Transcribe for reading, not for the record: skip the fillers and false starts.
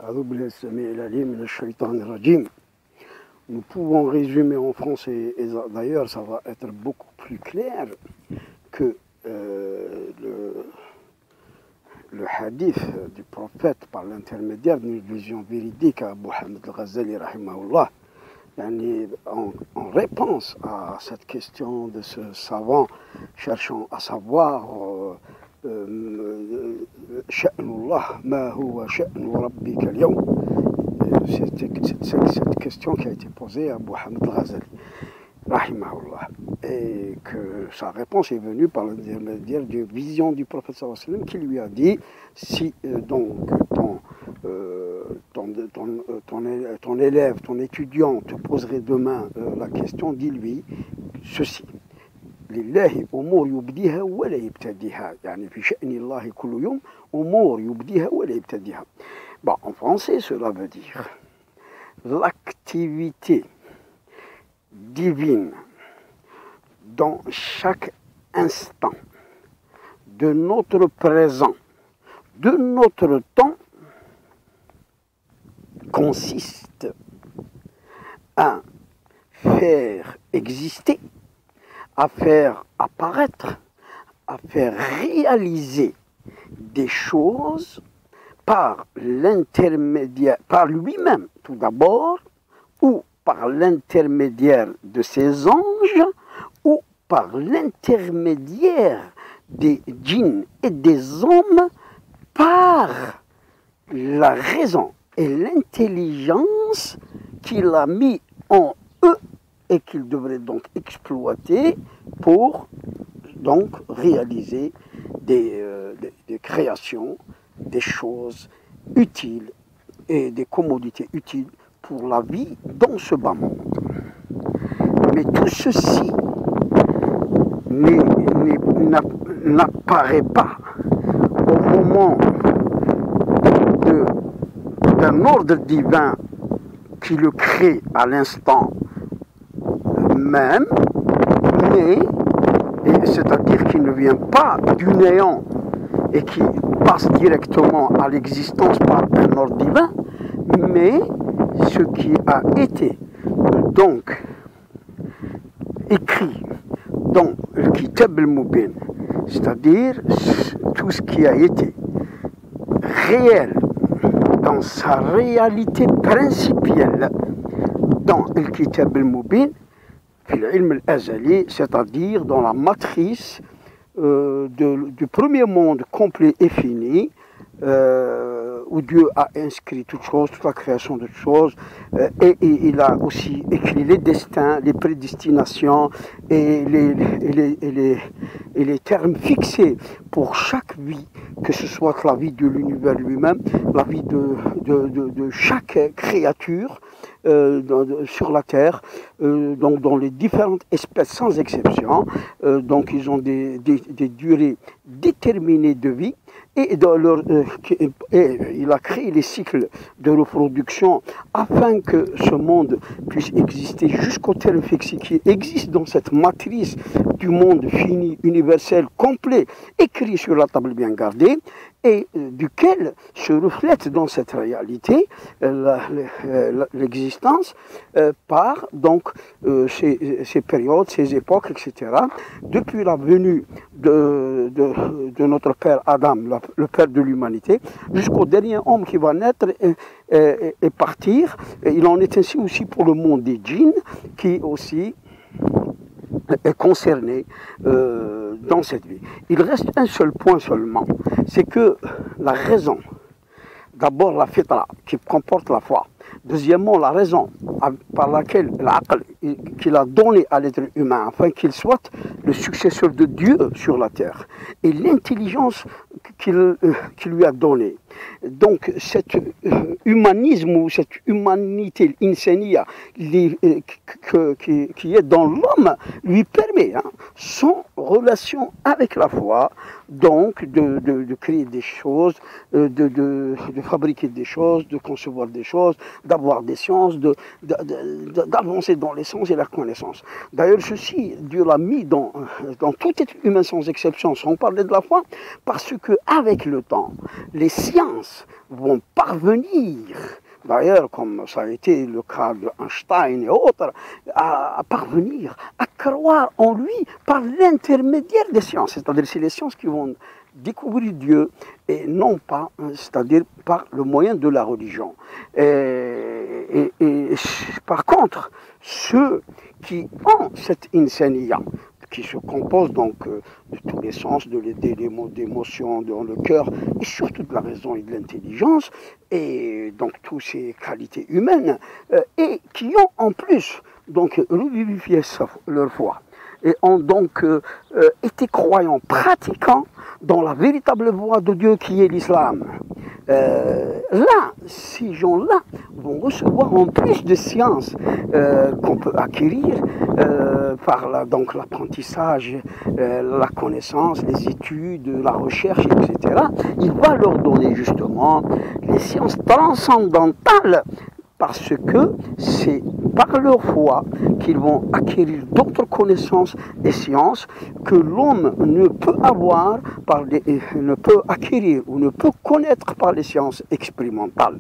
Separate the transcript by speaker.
Speaker 1: أعوذ بالله السميع العليم من الشيطان الرجيم. Nous pouvons résumer en français, et d'ailleurs ça va être beaucoup plus clair que le hadith du prophète par l'intermédiaire d'une vision véridique à Abu Hamid al-Ghazali rahimahullah. En réponse à cette question de ce savant cherchant à savoir Sha'nullah, ma huwa sha'nu rabbika al-yawm. Cette question qui a été posée à Abu Hamid al-Ghazali rahimahullah, et que sa réponse est venue par l'intermédiaire d'une vision du prophète sallallahu alayhi wa sallam qui lui a dit: si donc ton élève, ton étudiant te poserait demain la question, dis-lui ceci: lillahi umur yubdiha wa la yabtadiha, yani fi sha'ni Allah kullu yawm umur yubdiha wa la yabtadiha. Bon, en français, cela veut dire l'activité divine dans chaque instant de notre présent, de notre temps, consiste à faire exister, à faire apparaître, à faire réaliser des choses par l'intermédiaire, par lui-même tout d'abord, ou par l'intermédiaire de ses anges, ou par l'intermédiaire des djinns et des hommes, par la raison et l'intelligence qu'il a mis en eux et qu'il devrait donc exploiter pour donc réaliser des créations, des choses utiles et des commodités utiles pour la vie dans ce bas monde. Mais tout ceci n'apparaît pas au moment d'un ordre divin qui le crée à l'instant même, mais c'est-à-dire qu'il ne vient pas du néant et qui passe directement à l'existence par un ordre divin, mais ce qui a été donc écrit dans le Kitab al-Mubin, c'est-à-dire tout ce qui a été réel dans sa réalité principielle dans le Kitab al-Mubin, fil ilm al-azali, c'est-à-dire dans la matrice du premier monde complet et fini, où Dieu a inscrit toutes choses, toute la création de toutes choses, et il a aussi écrit les destins, les prédestinations et les termes fixés pour chaque vie, que ce soit la vie de l'univers lui-même, la vie de chaque créature sur la terre, donc dans les différentes espèces sans exception. Donc ils ont des durées déterminées de vie, et il a créé les cycles de reproduction afin que ce monde puisse exister jusqu'au terme fixe qui existe dans cette matrice du monde fini, universel, complet, écrit sur la table bien gardée, et duquel se reflète dans cette réalité l'existence par donc ces périodes, ces époques, etc. Depuis la venue de notre père Adam, le père de l'humanité, jusqu'au dernier homme qui va naître et partir. Et il en est ainsi aussi pour le monde des djinns, qui aussi est concerné dans cette vie. Il reste un seul point seulement, c'est que la raison, d'abord la fitra qui comporte la foi, deuxièmement la raison par laquelle l'aql qu'il a donné à l'être humain afin qu'il soit le successeur de Dieu sur la terre, et l'intelligence qu'il lui a donnée. Donc cet humanisme ou cette humanité, l'insania qui est dans l'homme, lui permet, sans relation avec la foi, donc de créer des choses, de fabriquer des choses, de concevoir des choses, d'avoir des sciences, d'avancer dans les sens et la connaissance. D'ailleurs, ceci, Dieu l'a mis dans tout être humain sans exception, sans parler de la foi, parce que avec le temps, les sciences vont parvenir, d'ailleurs, comme ça a été le cas de Einstein et autres, à parvenir à croire en lui par l'intermédiaire des sciences. C'est-à-dire c'est les sciences qui vont découvrir Dieu et non pas, c'est-à-dire par le moyen de la religion. Et par contre, ceux qui ont cette insania, qui se compose donc de tous les sens, d'émotions dans le cœur, et surtout de la raison et de l'intelligence, et donc toutes ces qualités humaines, et qui ont en plus donc revivifié leur foi, et ont donc été croyants, pratiquants dans la véritable voie de Dieu qui est l'islam. Là, ces gens-là vont recevoir en plus de sciences qu'on peut acquérir par l'apprentissage, la connaissance, les études, la recherche, etc. Il va leur donner justement les sciences transcendantales parce que c'est par leur foi qu'ils vont acquérir d'autres connaissances et sciences que l'homme ne peut avoir, ne peut acquérir ou ne peut connaître par les sciences expérimentales.